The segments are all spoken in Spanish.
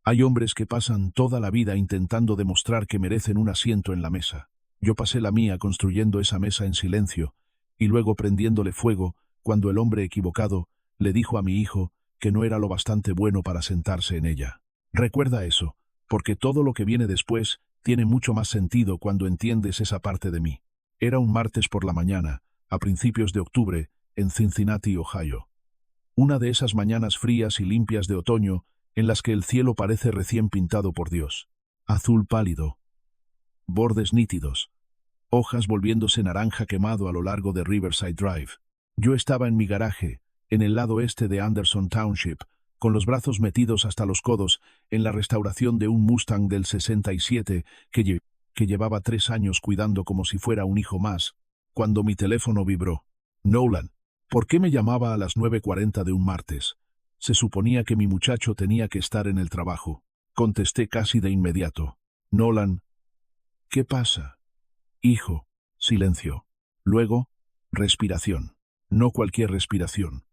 Hay hombres que pasan toda la vida intentando demostrar que merecen un asiento en la mesa. Yo pasé la mía construyendo esa mesa en silencio, y luego prendiéndole fuego, cuando el hombre equivocado le dijo a mi hijo que no era lo bastante bueno para sentarse en ella. Recuerda eso, porque todo lo que viene después tiene mucho más sentido cuando entiendes esa parte de mí. Era un martes por la mañana, a principios de octubre, en Cincinnati, Ohio. Una de esas mañanas frías y limpias de otoño en las que el cielo parece recién pintado por Dios. Azul pálido, bordes nítidos, hojas volviéndose naranja quemado a lo largo de Riverside Drive. Yo estaba en mi garaje, en el lado este de Anderson Township, con los brazos metidos hasta los codos en la restauración de un Mustang del 67 que llevaba 3 años cuidando como si fuera un hijo más, cuando mi teléfono vibró. Nolan, ¿por qué me llamaba a las 9:40 de un martes? Se suponía que mi muchacho tenía que estar en el trabajo. Contesté casi de inmediato. Nolan, ¿qué pasa? Hijo, silencio. Luego, respiración. No cualquier respiración.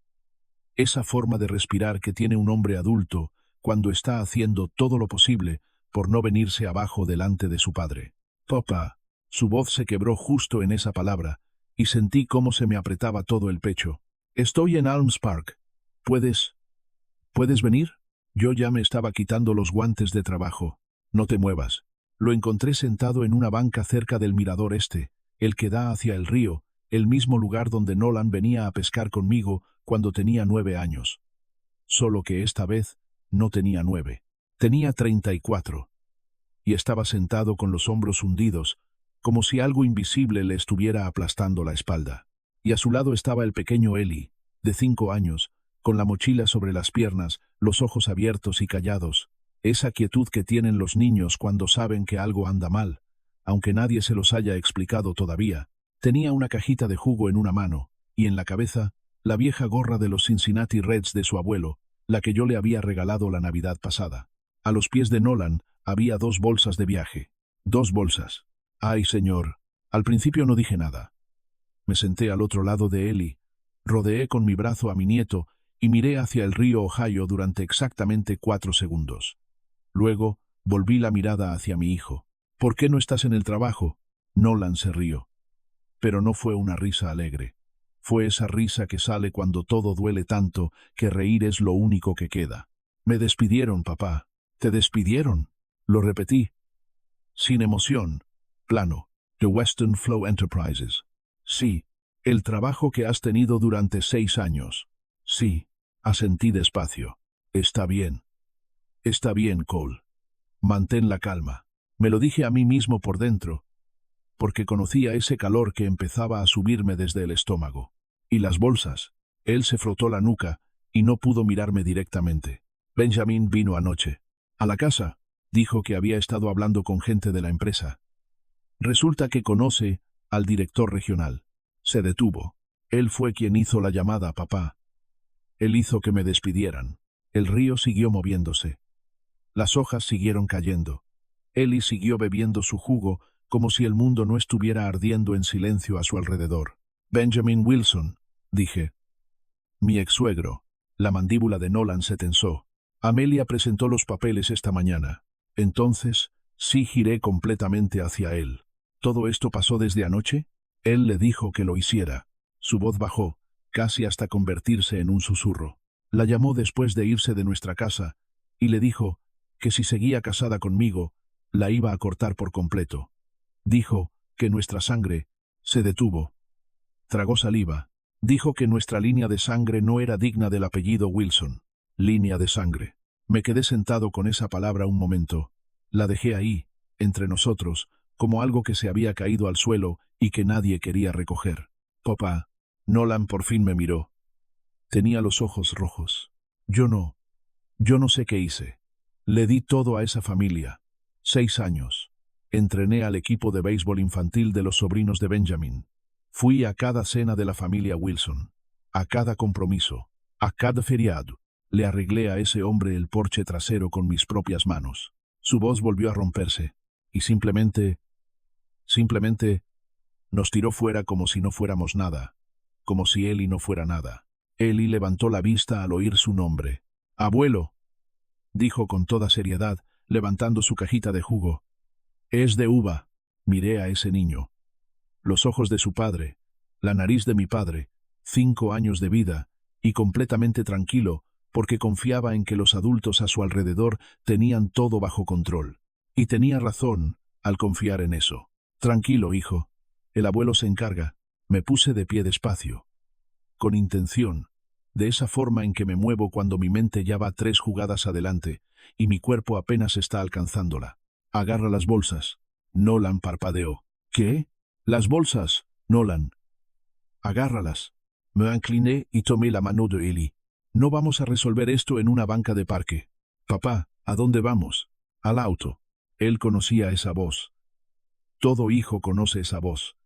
Esa forma de respirar que tiene un hombre adulto cuando está haciendo todo lo posible por no venirse abajo delante de su padre. Papá. Su voz se quebró justo en esa palabra, y sentí cómo se me apretaba todo el pecho. Estoy en Alms Park. ¿Puedes venir? Yo ya me estaba quitando los guantes de trabajo. No te muevas. Lo encontré sentado en una banca cerca del mirador este, el que da hacia el río, el mismo lugar donde Nolan venía a pescar conmigo cuando tenía 9 años. Solo que esta vez no tenía 9. Tenía 34. Y estaba sentado con los hombros hundidos, como si algo invisible le estuviera aplastando la espalda. Y a su lado estaba el pequeño Eli, de 5 años, con la mochila sobre las piernas, los ojos abiertos y callados, esa quietud que tienen los niños cuando saben que algo anda mal, aunque nadie se los haya explicado todavía. Tenía una cajita de jugo en una mano, y en la cabeza, la vieja gorra de los Cincinnati Reds de su abuelo, la que yo le había regalado la Navidad pasada. A los pies de Nolan había 2 bolsas de viaje. 2 bolsas. Ay, señor. Al principio no dije nada. Me senté al otro lado de Eli, rodeé con mi brazo a mi nieto y miré hacia el río Ohio durante exactamente 4 segundos. Luego, volví la mirada hacia mi hijo. ¿Por qué no estás en el trabajo? Nolan se rió. Pero no fue una risa alegre. Fue esa risa que sale cuando todo duele tanto que reír es lo único que queda. Me despidieron, papá. ¿Te despidieron? Lo repetí. Sin emoción. Plano. The Western Flow Enterprises. Sí. El trabajo que has tenido durante 6 años. Sí. Asentí despacio. Está bien. Está bien, Cole. Mantén la calma. Me lo dije a mí mismo por dentro, porque conocía ese calor que empezaba a subirme desde el estómago. Y las bolsas. Él se frotó la nuca y no pudo mirarme directamente. Benjamin vino anoche. A la casa. Dijo que había estado hablando con gente de la empresa. Resulta que conoce al director regional. Se detuvo. Él fue quien hizo la llamada, papá. Él hizo que me despidieran. El río siguió moviéndose. Las hojas siguieron cayendo. Eli siguió bebiendo su jugo como si el mundo no estuviera ardiendo en silencio a su alrededor. Benjamin Wilson, dije. Mi ex-suegro. La mandíbula de Nolan se tensó. Amelia presentó los papeles esta mañana. Entonces, sí giré completamente hacia él. ¿Todo esto pasó desde anoche? Él le dijo que lo hiciera. Su voz bajó, casi hasta convertirse en un susurro. La llamó después de irse de nuestra casa, y le dijo que si seguía casada conmigo, la iba a cortar por completo. Dijo que nuestra sangre se detuvo. Tragó saliva. Dijo que nuestra línea de sangre no era digna del apellido Wilson. Línea de sangre. Me quedé sentado con esa palabra un momento. La dejé ahí, entre nosotros, como algo que se había caído al suelo y que nadie quería recoger. Papá. Nolan por fin me miró. Tenía los ojos rojos. Yo no sé qué hice. Le di todo a esa familia. 6 años. Entrené al equipo de béisbol infantil de los sobrinos de Benjamin. Fui a cada cena de la familia Wilson. A cada compromiso. A cada feriado. Le arreglé a ese hombre el porche trasero con mis propias manos. Su voz volvió a romperse. Y simplemente, nos tiró fuera como si no fuéramos nada. Como si Eli no fuera nada. Eli levantó la vista al oír su nombre. Abuelo. dijo con toda seriedad, levantando su cajita de jugo. Es de uva. Miré a ese niño. Los ojos de su padre, la nariz de mi padre, 5 años de vida, y completamente tranquilo, porque confiaba en que los adultos a su alrededor tenían todo bajo control. Y tenía razón al confiar en eso. Tranquilo, hijo. El abuelo se encarga. Me puse de pie despacio. Con intención, de esa forma en que me muevo cuando mi mente ya va 3 jugadas adelante, y mi cuerpo apenas está alcanzándola. Agarra las bolsas. Nolan parpadeó. ¿Qué? Las bolsas, Nolan. Agárralas. Me incliné y tomé la mano de Eli. No vamos a resolver esto en una banca de parque. Papá, ¿a dónde vamos? Al auto. Él conocía esa voz. Todo hijo conoce esa voz.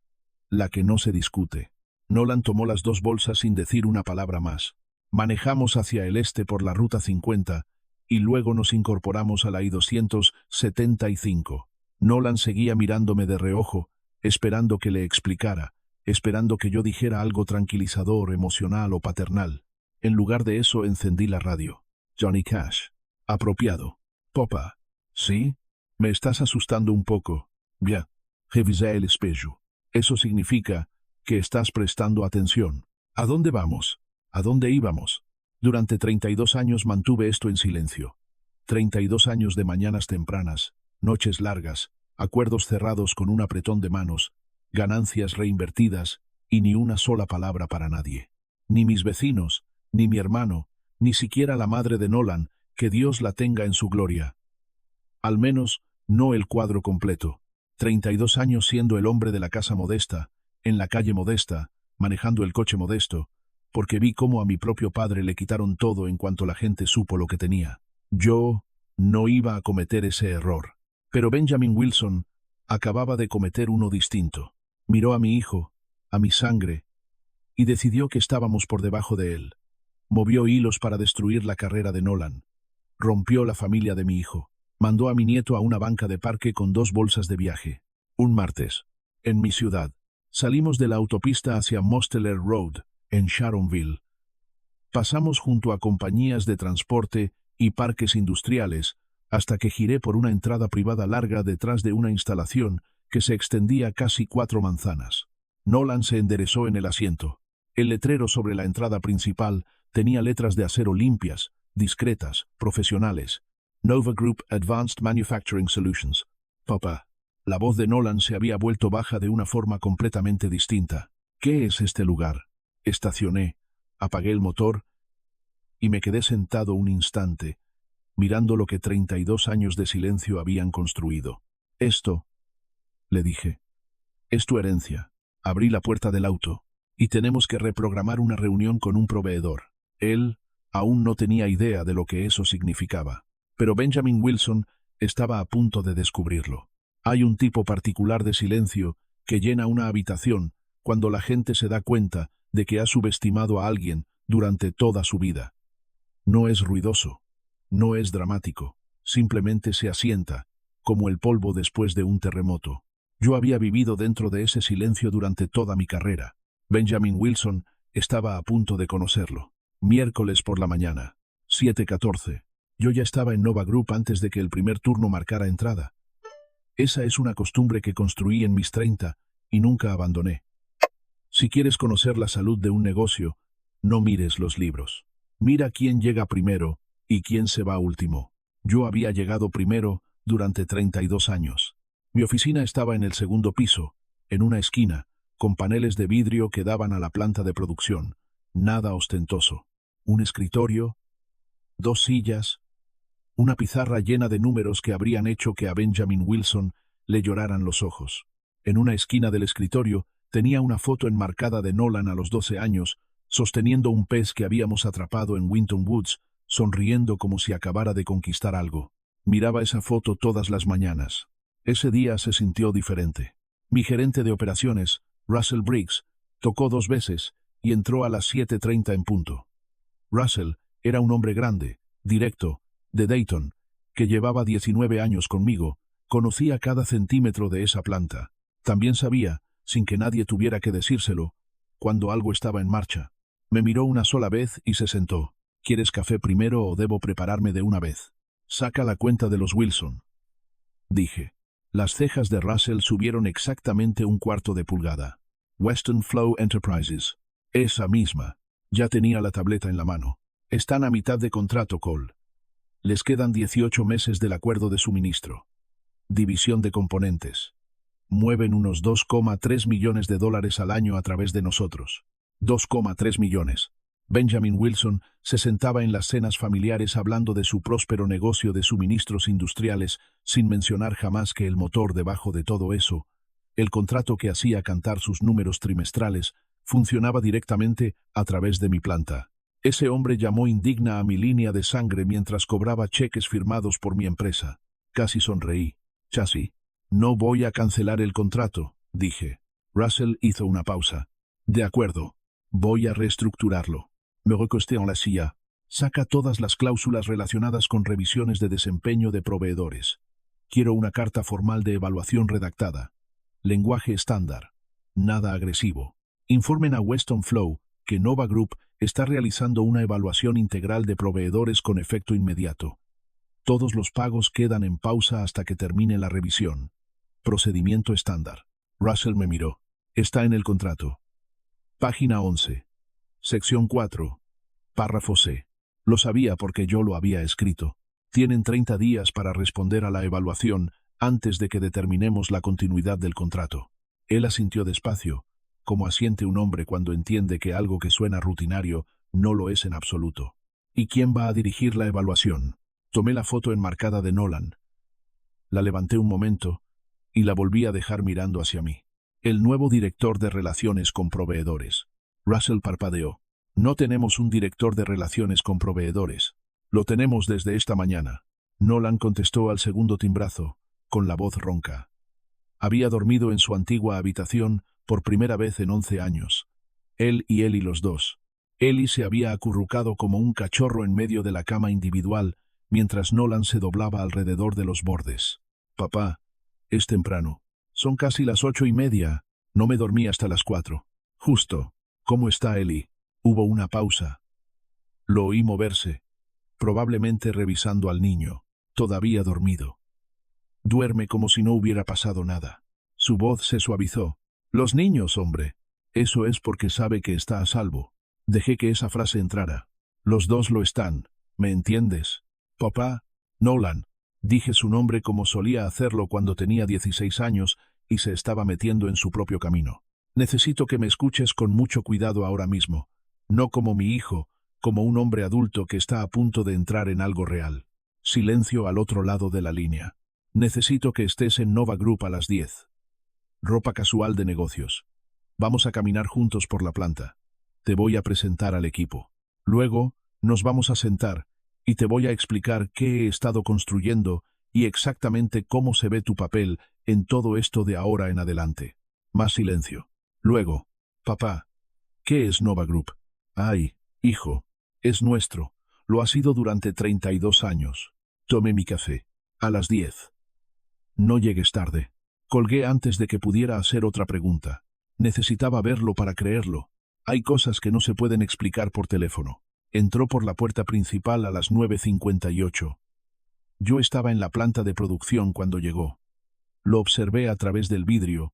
La que no se discute. Nolan tomó las 2 bolsas sin decir una palabra más. Manejamos hacia el este por la ruta 50 y luego nos incorporamos a la I-275. Nolan seguía mirándome de reojo, esperando que le explicara, esperando que yo dijera algo tranquilizador, emocional o paternal. En lugar de eso encendí la radio. Johnny Cash. Apropiado. Papá. ¿Sí? Me estás asustando un poco. Bien. Revisé el espejo. Eso significa que estás prestando atención. ¿A dónde vamos? ¿A dónde íbamos? Durante 32 años mantuve esto en silencio. 32 años de mañanas tempranas, noches largas, acuerdos cerrados con un apretón de manos, ganancias reinvertidas y ni una sola palabra para nadie. Ni mis vecinos, ni mi hermano, ni siquiera la madre de Nolan, que Dios la tenga en su gloria. Al menos, no el cuadro completo. 32 años siendo el hombre de la casa modesta, en la calle modesta, manejando el coche modesto, porque vi cómo a mi propio padre le quitaron todo en cuanto la gente supo lo que tenía. Yo no iba a cometer ese error. Pero Benjamin Wilson acababa de cometer uno distinto. Miró a mi hijo, a mi sangre, y decidió que estábamos por debajo de él. Movió hilos para destruir la carrera de Nolan. Rompió la familia de mi hijo. Mandó a mi nieto a una banca de parque con 2 bolsas de viaje. Un martes, en mi ciudad, salimos de la autopista hacia Mosteller Road, en Sharonville. Pasamos junto a compañías de transporte y parques industriales, hasta que giré por una entrada privada larga detrás de una instalación que se extendía casi 4 manzanas. Nolan se enderezó en el asiento. El letrero sobre la entrada principal tenía letras de acero limpias, discretas, profesionales. Nova Group Advanced Manufacturing Solutions. Papá. La voz de Nolan se había vuelto baja de una forma completamente distinta. ¿Qué es este lugar? Estacioné, apagué el motor y me quedé sentado un instante, mirando lo que 32 años de silencio habían construido. Esto, le dije, es tu herencia. Abrí la puerta del auto y tenemos que reprogramar una reunión con un proveedor. Él aún no tenía idea de lo que eso significaba. Pero Benjamin Wilson estaba a punto de descubrirlo. Hay un tipo particular de silencio que llena una habitación cuando la gente se da cuenta de que ha subestimado a alguien durante toda su vida. No es ruidoso, no es dramático, simplemente se asienta, como el polvo después de un terremoto. Yo había vivido dentro de ese silencio durante toda mi carrera. Benjamin Wilson estaba a punto de conocerlo. Miércoles por la mañana, 7:14. Yo ya estaba en Nova Group antes de que el primer turno marcara entrada. Esa es una costumbre que construí en mis 30 y nunca abandoné. Si quieres conocer la salud de un negocio, no mires los libros. Mira quién llega primero y quién se va último. Yo había llegado primero durante 32 años. Mi oficina estaba en el segundo piso, en una esquina, con paneles de vidrio que daban a la planta de producción. Nada ostentoso. Un escritorio, 2 sillas, una pizarra llena de números que habrían hecho que a Benjamin Wilson le lloraran los ojos. En una esquina del escritorio tenía una foto enmarcada de Nolan a los 12 años, sosteniendo un pez que habíamos atrapado en Winton Woods, sonriendo como si acabara de conquistar algo. Miraba esa foto todas las mañanas. Ese día se sintió diferente. Mi gerente de operaciones, Russell Briggs, tocó 2 veces y entró a las 7:30 en punto. Russell era un hombre grande, directo, de Dayton, que llevaba 19 años conmigo, conocía cada centímetro de esa planta. También sabía, sin que nadie tuviera que decírselo, cuando algo estaba en marcha. Me miró una sola vez y se sentó. ¿Quieres café primero o debo prepararme de una vez? Saca la cuenta de los Wilson, dije. Las cejas de Russell subieron exactamente un cuarto de pulgada. Western Flow Enterprises. Esa misma. Ya tenía la tableta en la mano. Están a mitad de contrato, Cole. Les quedan 18 meses del acuerdo de suministro. División de componentes. Mueven unos 2,3 millones de dólares al año a través de nosotros. 2,3 millones. Benjamin Wilson se sentaba en las cenas familiares hablando de su próspero negocio de suministros industriales, sin mencionar jamás que el motor debajo de todo eso, el contrato que hacía cantar sus números trimestrales, funcionaba directamente a través de mi planta. Ese hombre llamó indigna a mi línea de sangre mientras cobraba cheques firmados por mi empresa. Casi sonreí. Chassis. No voy a cancelar el contrato, dije. Russell hizo una pausa. De acuerdo. Voy a reestructurarlo. Me recosté en la silla. Saca todas las cláusulas relacionadas con revisiones de desempeño de proveedores. Quiero una carta formal de evaluación redactada. Lenguaje estándar. Nada agresivo. Informen a Weston Flow que Nova Group está realizando una evaluación integral de proveedores con efecto inmediato. Todos los pagos quedan en pausa hasta que termine la revisión. Procedimiento estándar. Russell me miró. Está en el contrato. Página 11. Sección 4. Párrafo C. Lo sabía porque yo lo había escrito. Tienen 30 días para responder a la evaluación antes de que determinemos la continuidad del contrato. Él asintió despacio, como asiente un hombre cuando entiende que algo que suena rutinario no lo es en absoluto. ¿Y quién va a dirigir la evaluación? Tomé la foto enmarcada de Nolan. La levanté un momento y la volví a dejar mirando hacia mí. El nuevo director de relaciones con proveedores. Russell parpadeó. No tenemos un director de relaciones con proveedores. Lo tenemos desde esta mañana. Nolan contestó al segundo timbrazo, con la voz ronca. Había dormido en su antigua habitación por primera vez en 11 años. Él y los dos. Ellie se había acurrucado como un cachorro en medio de la cama individual, mientras Nolan se doblaba alrededor de los bordes. Papá, es temprano. Son casi las 8:30. No me dormí hasta las 4. Justo. ¿Cómo está Ellie? Hubo una pausa. Lo oí moverse, probablemente revisando al niño, todavía dormido. Duerme como si no hubiera pasado nada. Su voz se suavizó. Los niños, hombre. Eso es porque sabe que está a salvo. Dejé que esa frase entrara. Los dos lo están. ¿Me entiendes? Papá, Nolan. Dije su nombre como solía hacerlo cuando tenía 16 años y se estaba metiendo en su propio camino. Necesito que me escuches con mucho cuidado ahora mismo. No como mi hijo, como un hombre adulto que está a punto de entrar en algo real. Silencio al otro lado de la línea. Necesito que estés en Nova Group a las 10. Ropa casual de negocios. Vamos a caminar juntos por la planta. Te voy a presentar al equipo. Luego, nos vamos a sentar y te voy a explicar qué he estado construyendo y exactamente cómo se ve tu papel en todo esto de ahora en adelante. Más silencio. Luego, papá, ¿qué es Nova Group? Ay, hijo, es nuestro. Lo ha sido durante 32 años. Tome mi café. A las 10. No llegues tarde. Colgué antes de que pudiera hacer otra pregunta. Necesitaba verlo para creerlo. Hay cosas que no se pueden explicar por teléfono. Entró por la puerta principal a las 9:58. Yo estaba en la planta de producción cuando llegó. Lo observé a través del vidrio,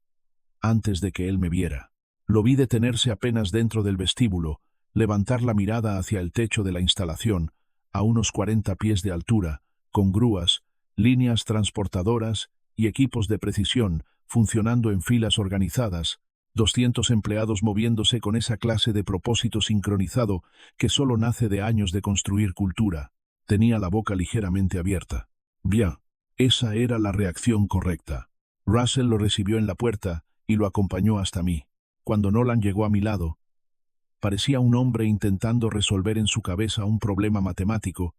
antes de que él me viera. Lo vi detenerse apenas dentro del vestíbulo, levantar la mirada hacia el techo de la instalación, a unos 40 pies de altura, con grúas, líneas transportadoras y equipos de precisión funcionando en filas organizadas, 200 empleados moviéndose con esa clase de propósito sincronizado que solo nace de años de construir cultura. Tenía la boca ligeramente abierta. Bien, esa era la reacción correcta. Russell lo recibió en la puerta y lo acompañó hasta mí. Cuando Nolan llegó a mi lado, parecía un hombre intentando resolver en su cabeza un problema matemático,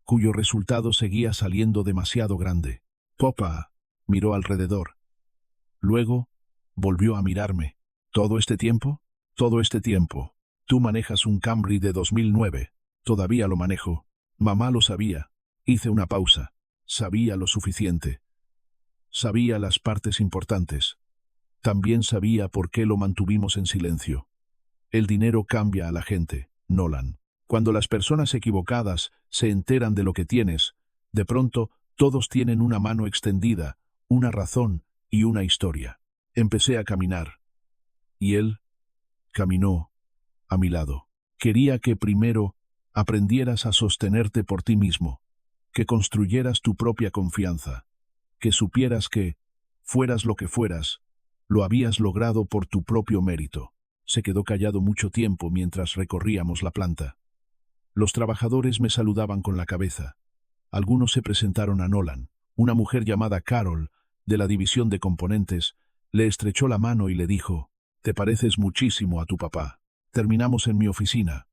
cuyo resultado seguía saliendo demasiado grande. Papá, miró alrededor. Luego, volvió a mirarme. ¿Todo este tiempo? Todo este tiempo. Tú manejas un Camry de 2009. Todavía lo manejo. Mamá lo sabía. Hice una pausa. Sabía lo suficiente. Sabía las partes importantes. También sabía por qué lo mantuvimos en silencio. El dinero cambia a la gente, Nolan. Cuando las personas equivocadas se enteran de lo que tienes, De pronto, todos tienen una mano extendida, una razón y una historia. Empecé a caminar. Y él caminó a mi lado. Quería que primero aprendieras a sostenerte por ti mismo, que construyeras tu propia confianza, que supieras que, fueras lo que fueras, lo habías logrado por tu propio mérito. Se quedó callado mucho tiempo mientras recorríamos la planta. Los trabajadores me saludaban con la cabeza. Algunos se presentaron a Nolan. Una mujer llamada Carol, de la división de componentes, le estrechó la mano y le dijo: «Te pareces muchísimo a tu papá». Terminamos en mi oficina.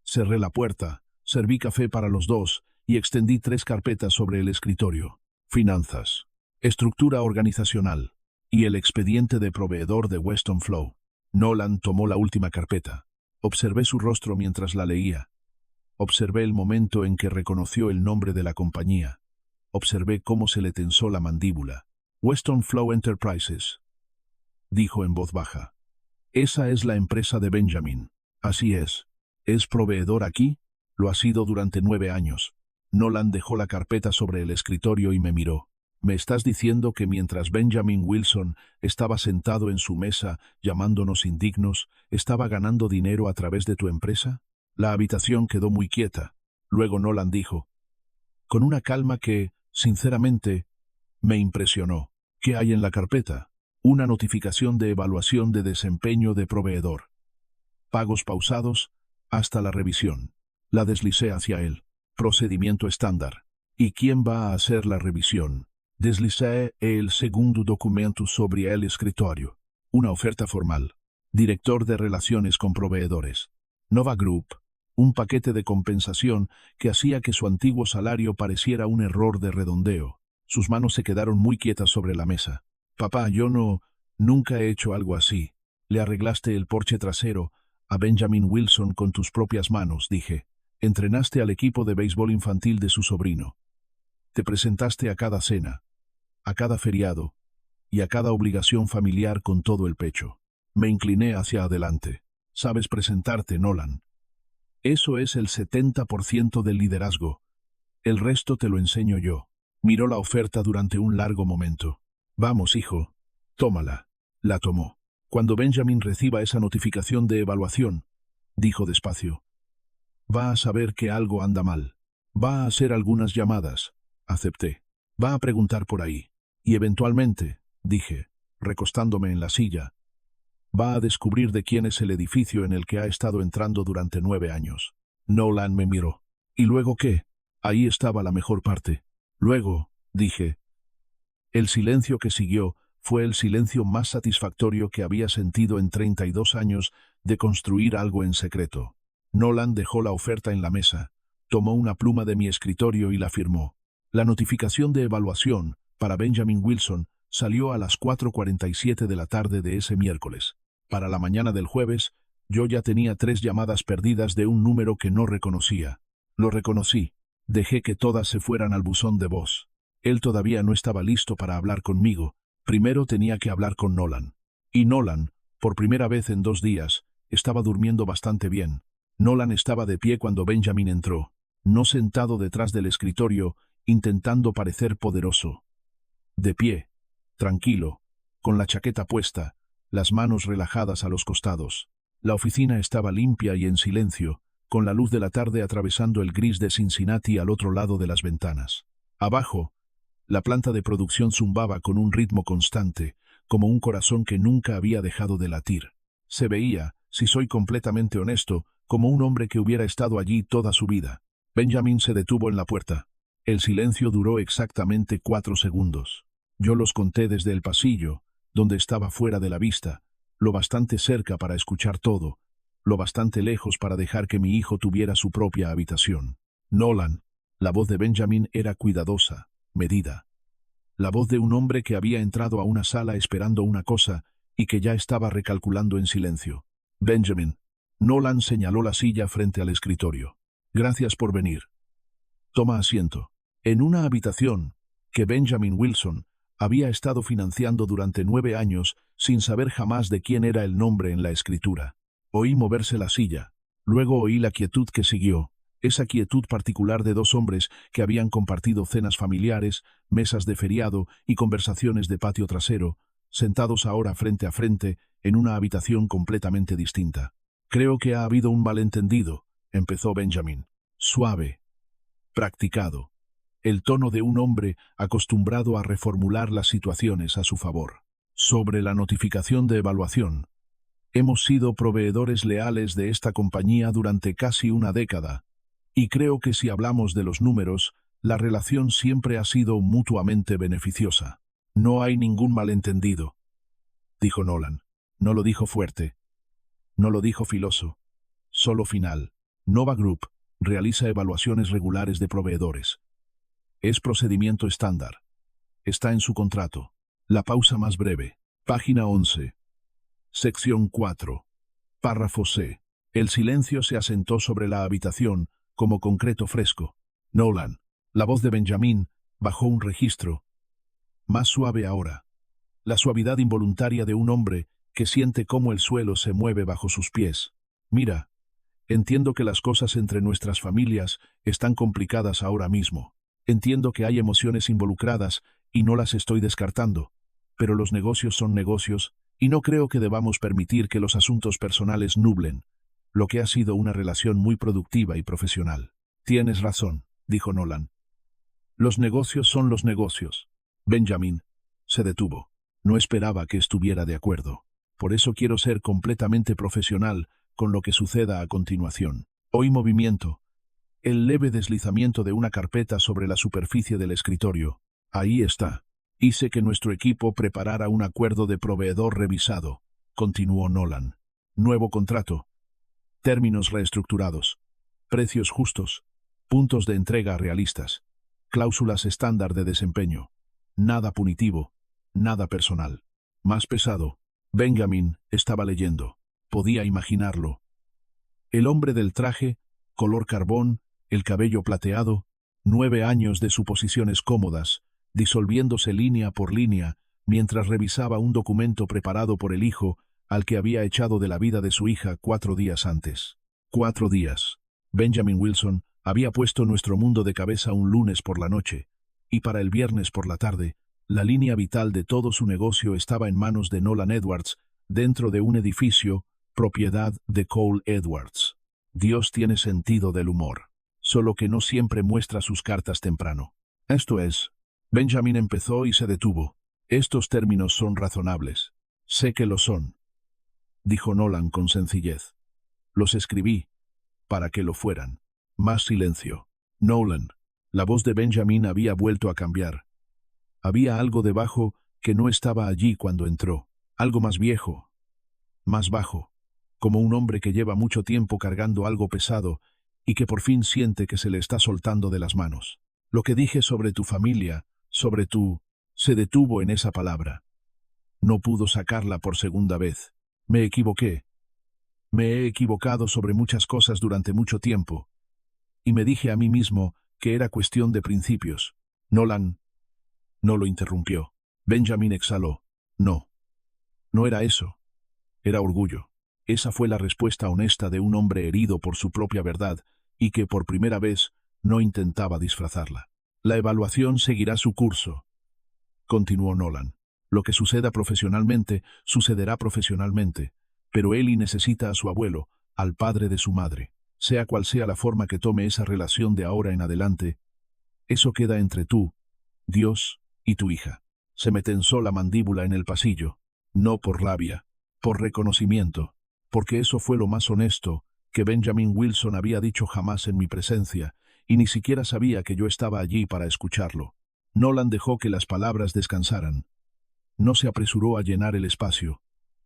Cerré la puerta, serví café para los dos y extendí 3 carpetas sobre el escritorio: finanzas, estructura organizacional y el expediente de proveedor de Weston Flow. Nolan tomó la última carpeta. Observé su rostro mientras la leía. Observé el momento en que reconoció el nombre de la compañía. Observé cómo se le tensó la mandíbula. Weston Flow Enterprises, dijo en voz baja. Esa es la empresa de Benjamin. Así es. ¿Es proveedor aquí? Lo ha sido durante 9 años. Nolan dejó la carpeta sobre el escritorio y me miró. ¿Me estás diciendo que mientras Benjamin Wilson estaba sentado en su mesa llamándonos indignos, estaba ganando dinero a través de tu empresa? La habitación quedó muy quieta. Luego Nolan dijo, con una calma que, sinceramente, me impresionó: ¿qué hay en la carpeta? Una notificación de evaluación de desempeño de proveedor. Pagos pausados hasta la revisión. La deslicé hacia él. Procedimiento estándar. ¿Y quién va a hacer la revisión? Deslicé el segundo documento sobre el escritorio. Una oferta formal. Director de Relaciones con Proveedores. Nova Group. Un paquete de compensación que hacía que su antiguo salario pareciera un error de redondeo. Sus manos se quedaron muy quietas sobre la mesa. Papá, nunca he hecho algo así. Le arreglaste el porche trasero a Benjamin Wilson con tus propias manos, dije. Entrenaste al equipo de béisbol infantil de su sobrino. Te presentaste a cada cena, a cada feriado y a cada obligación familiar con todo el pecho. Me incliné hacia adelante. Sabes presentarte, Nolan. Eso es el 70% del liderazgo. El resto te lo enseño yo. Miró la oferta durante un largo momento. Vamos, hijo, tómala. La tomó. Cuando Benjamin reciba esa notificación de evaluación, dijo despacio, va a saber que algo anda mal. Va a hacer algunas llamadas. Acepté. Va a preguntar por ahí. Y eventualmente, dije, recostándome en la silla, va a descubrir de quién es el edificio en el que ha estado entrando durante 9 años. Nolan me miró. ¿Y luego qué? Ahí estaba la mejor parte. Luego, dije. El silencio que siguió fue el silencio más satisfactorio que había sentido en 32 años de construir algo en secreto. Nolan dejó la oferta en la mesa, tomó una pluma de mi escritorio y la firmó. La notificación de evaluación para Benjamin Wilson salió a las 4:47 de la tarde de ese miércoles. Para la mañana del jueves, yo ya tenía 3 llamadas perdidas de un número que no reconocía. Lo reconocí. Dejé que todas se fueran al buzón de voz. Él todavía no estaba listo para hablar conmigo. Primero tenía que hablar con Nolan. Y Nolan, por primera vez en 2 días, estaba durmiendo bastante bien. Nolan estaba de pie cuando Benjamin entró, no sentado detrás del escritorio, intentando parecer poderoso. De pie, tranquilo, con la chaqueta puesta, las manos relajadas a los costados. La oficina estaba limpia y en silencio, con la luz de la tarde atravesando el gris de Cincinnati al otro lado de las ventanas. Abajo, la planta de producción zumbaba con un ritmo constante, como un corazón que nunca había dejado de latir. Se veía, si soy completamente honesto, como un hombre que hubiera estado allí toda su vida. Benjamin se detuvo en la puerta. El silencio duró exactamente 4 segundos. Yo los conté desde el pasillo, donde estaba fuera de la vista, lo bastante cerca para escuchar todo, lo bastante lejos para dejar que mi hijo tuviera su propia habitación. Nolan, la voz de Benjamin era cuidadosa, medida. La voz de un hombre que había entrado a una sala esperando una cosa y que ya estaba recalculando en silencio. Benjamin. Nolan señaló la silla frente al escritorio. Gracias por venir. Toma asiento. En una habitación que Benjamin Wilson había estado financiando durante 9 años sin saber jamás de quién era el nombre en la escritura. Oí moverse la silla. Luego oí la quietud que siguió. esa quietud particular de dos hombres que habían compartido cenas familiares, mesas de feriado y conversaciones de patio trasero, sentados ahora frente a frente en una habitación completamente distinta. Creo que ha habido un malentendido, empezó Benjamin. Suave, practicado, el tono de un hombre acostumbrado a reformular las situaciones a su favor. Sobre la notificación de evaluación. Hemos sido proveedores leales de esta compañía durante casi una década, y creo que si hablamos de los números, la relación siempre ha sido mutuamente beneficiosa. No hay ningún malentendido, dijo Nolan. No lo dijo fuerte, no lo dijo filoso, solo final. Nova Group realiza evaluaciones regulares de proveedores. Es procedimiento estándar. Está en su contrato. La pausa más breve. Página 11. Sección 4. Párrafo C. El silencio se asentó sobre la habitación como concreto fresco. Nolan. La voz de Benjamin bajó un registro. Más suave ahora. La suavidad involuntaria de un hombre que siente cómo el suelo se mueve bajo sus pies. Mira, entiendo que las cosas entre nuestras familias están complicadas ahora mismo. Entiendo que hay emociones involucradas y no las estoy descartando. Pero los negocios son negocios, y no creo que debamos permitir que los asuntos personales nublen lo que ha sido una relación muy productiva y profesional. Tienes razón, dijo Nolan. Los negocios son los negocios. Benjamin se detuvo. No esperaba que estuviera de acuerdo. Por eso quiero ser completamente profesional con lo que suceda a continuación. Oí movimiento. El leve deslizamiento de una carpeta sobre la superficie del escritorio. Ahí está. Hice que nuestro equipo preparara un acuerdo de proveedor revisado, continuó Nolan. Nuevo contrato. Términos reestructurados. Precios justos. Puntos de entrega realistas. Cláusulas estándar de desempeño. Nada punitivo. Nada personal. Más pesado. Benjamin estaba leyendo. Podía imaginarlo. El hombre del traje, color carbón, el cabello plateado, 9 años de suposiciones cómodas, disolviéndose línea por línea, mientras revisaba un documento preparado por el hijo al que había echado de la vida de su hija 4 días antes. 4 días. Benjamin Wilson había puesto nuestro mundo de cabeza un lunes por la noche, y para el viernes por la tarde, la línea vital de todo su negocio estaba en manos de Nolan Edwards, dentro de un edificio, propiedad de Cole Edwards. Dios tiene sentido del humor, solo que no siempre muestra sus cartas temprano. Esto es, Benjamin empezó y se detuvo. Estos términos son razonables. Sé que lo son, dijo Nolan con sencillez. Los escribí, para que lo fueran. Más silencio. Nolan. La voz de Benjamin había vuelto a cambiar. Había algo debajo que no estaba allí cuando entró. Algo más viejo, más bajo, como un hombre que lleva mucho tiempo cargando algo pesado y que por fin siente que se le está soltando de las manos. Lo que dije sobre tu familia, sobre tu... Se detuvo en esa palabra. No pudo sacarla por segunda vez. Me equivoqué. Me he equivocado sobre muchas cosas durante mucho tiempo. Y me dije a mí mismo que era cuestión de principios. Nolan no lo interrumpió. Benjamin exhaló. No. No era eso. Era orgullo. Esa fue la respuesta honesta de un hombre herido por su propia verdad y que por primera vez no intentaba disfrazarla. La evaluación seguirá su curso, continuó Nolan. Lo que suceda profesionalmente, sucederá profesionalmente, pero Ellie necesita a su abuelo, al padre de su madre. Sea cual sea la forma que tome esa relación de ahora en adelante, eso queda entre tú, Dios y tu hija. Se me tensó la mandíbula en el pasillo, no por rabia, por reconocimiento, porque eso fue lo más honesto que Benjamin Wilson había dicho jamás en mi presencia, y ni siquiera sabía que yo estaba allí para escucharlo. Nolan dejó que las palabras descansaran. No se apresuró a llenar el espacio.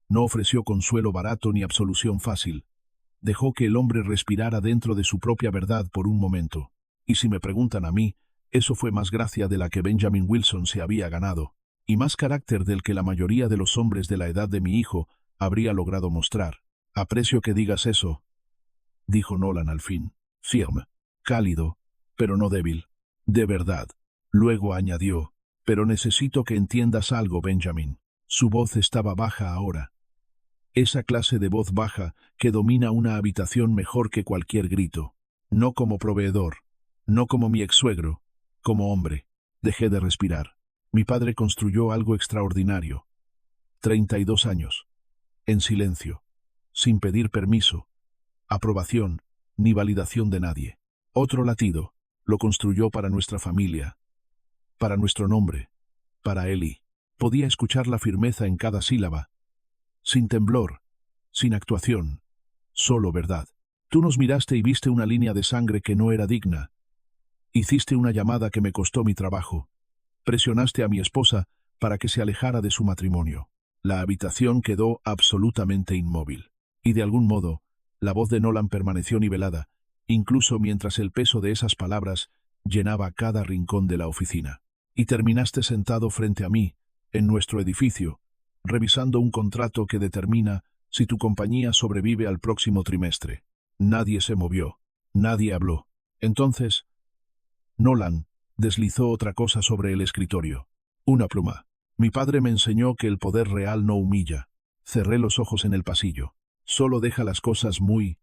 No ofreció consuelo barato ni absolución fácil. Dejó que el hombre respirara dentro de su propia verdad por un momento. Y si me preguntan a mí, eso fue más gracia de la que Benjamin Wilson se había ganado, y más carácter del que la mayoría de los hombres de la edad de mi hijo habría logrado mostrar. Aprecio que digas eso, dijo Nolan al fin. Firme, cálido, pero no débil. De verdad. Luego añadió, pero necesito que entiendas algo, Benjamin. Su voz estaba baja ahora. Esa clase de voz baja que domina una habitación mejor que cualquier grito. No como proveedor, no como mi ex-suegro, como hombre. Dejé de respirar. Mi padre construyó algo extraordinario. 32 años. En silencio. Sin pedir permiso, aprobación, ni validación de nadie. Otro latido. Lo construyó para nuestra familia. Para nuestro nombre. Para Eli. Podía escuchar la firmeza en cada sílaba. Sin temblor. Sin actuación. Solo verdad. Tú nos miraste y viste una línea de sangre que no era digna. Hiciste una llamada que me costó mi trabajo. Presionaste a mi esposa para que se alejara de su matrimonio. La habitación quedó absolutamente inmóvil. Y de algún modo, la voz de Nolan permaneció nivelada, incluso mientras el peso de esas palabras llenaba cada rincón de la oficina. Y terminaste sentado frente a mí, en nuestro edificio, revisando un contrato que determina si tu compañía sobrevive al próximo trimestre. Nadie se movió. Nadie habló. Entonces, Nolan deslizó otra cosa sobre el escritorio. Una pluma. Mi padre me enseñó que el poder real no humilla. Cerré los ojos en el pasillo. Solo deja las cosas muy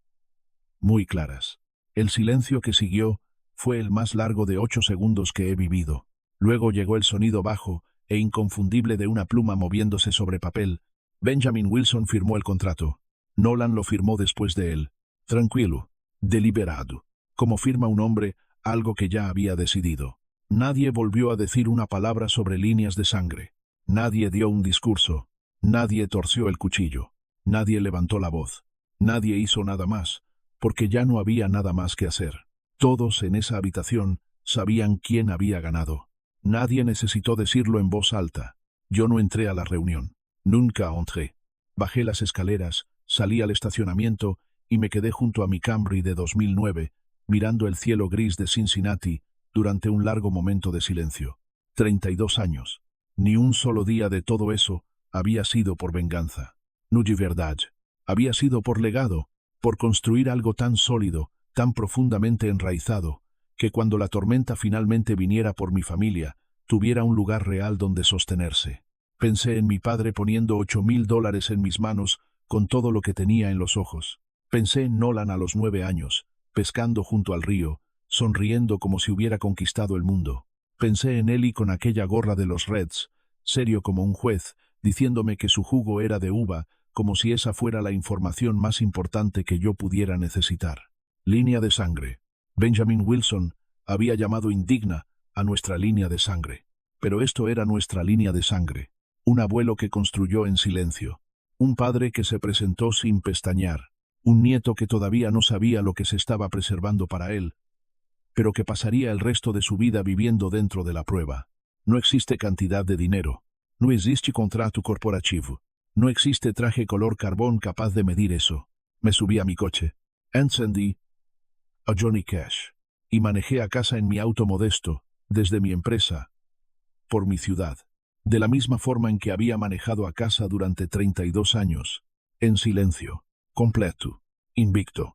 claras. El silencio que siguió fue el más largo de 8 segundos que he vivido. Luego llegó el sonido bajo e inconfundible de una pluma moviéndose sobre papel. Benjamin Wilson firmó el contrato. Nolan lo firmó después de él. Tranquilo, deliberado. Como firma un hombre algo que ya había decidido. Nadie volvió a decir una palabra sobre líneas de sangre. Nadie dio un discurso. Nadie torció el cuchillo. Nadie levantó la voz. Nadie hizo nada más, porque ya no había nada más que hacer. Todos en esa habitación sabían quién había ganado. Nadie necesitó decirlo en voz alta. Yo no entré a la reunión. Nunca entré. Bajé las escaleras, salí al estacionamiento y me quedé junto a mi Camry de 2009, mirando el cielo gris de Cincinnati durante un largo momento de silencio. 32 años. Ni un solo día de todo eso había sido por venganza. No de verdad. Había sido por legado, por construir algo tan sólido, tan profundamente enraizado, que cuando la tormenta finalmente viniera por mi familia, tuviera un lugar real donde sostenerse. Pensé en mi padre poniendo $8,000 en mis manos con todo lo que tenía en los ojos. Pensé en Nolan a los 9 años, pescando junto al río, sonriendo como si hubiera conquistado el mundo. Pensé en Eli con aquella gorra de los Reds, serio como un juez, diciéndome que su jugo era de uva, como si esa fuera la información más importante que yo pudiera necesitar. Línea de sangre. Benjamin Wilson había llamado indigna a nuestra línea de sangre. Pero esto era nuestra línea de sangre. Un abuelo que construyó en silencio. Un padre que se presentó sin pestañear. Un nieto que todavía no sabía lo que se estaba preservando para él, pero que pasaría el resto de su vida viviendo dentro de la prueba. No existe cantidad de dinero. No existe contrato corporativo. No existe traje color carbón capaz de medir eso. Me subí a mi coche. Encendí a Johnny Cash. Y manejé a casa en mi auto modesto, desde mi empresa, por mi ciudad. De la misma forma en que había manejado a casa durante 32 años. En silencio. Completo. Invicto.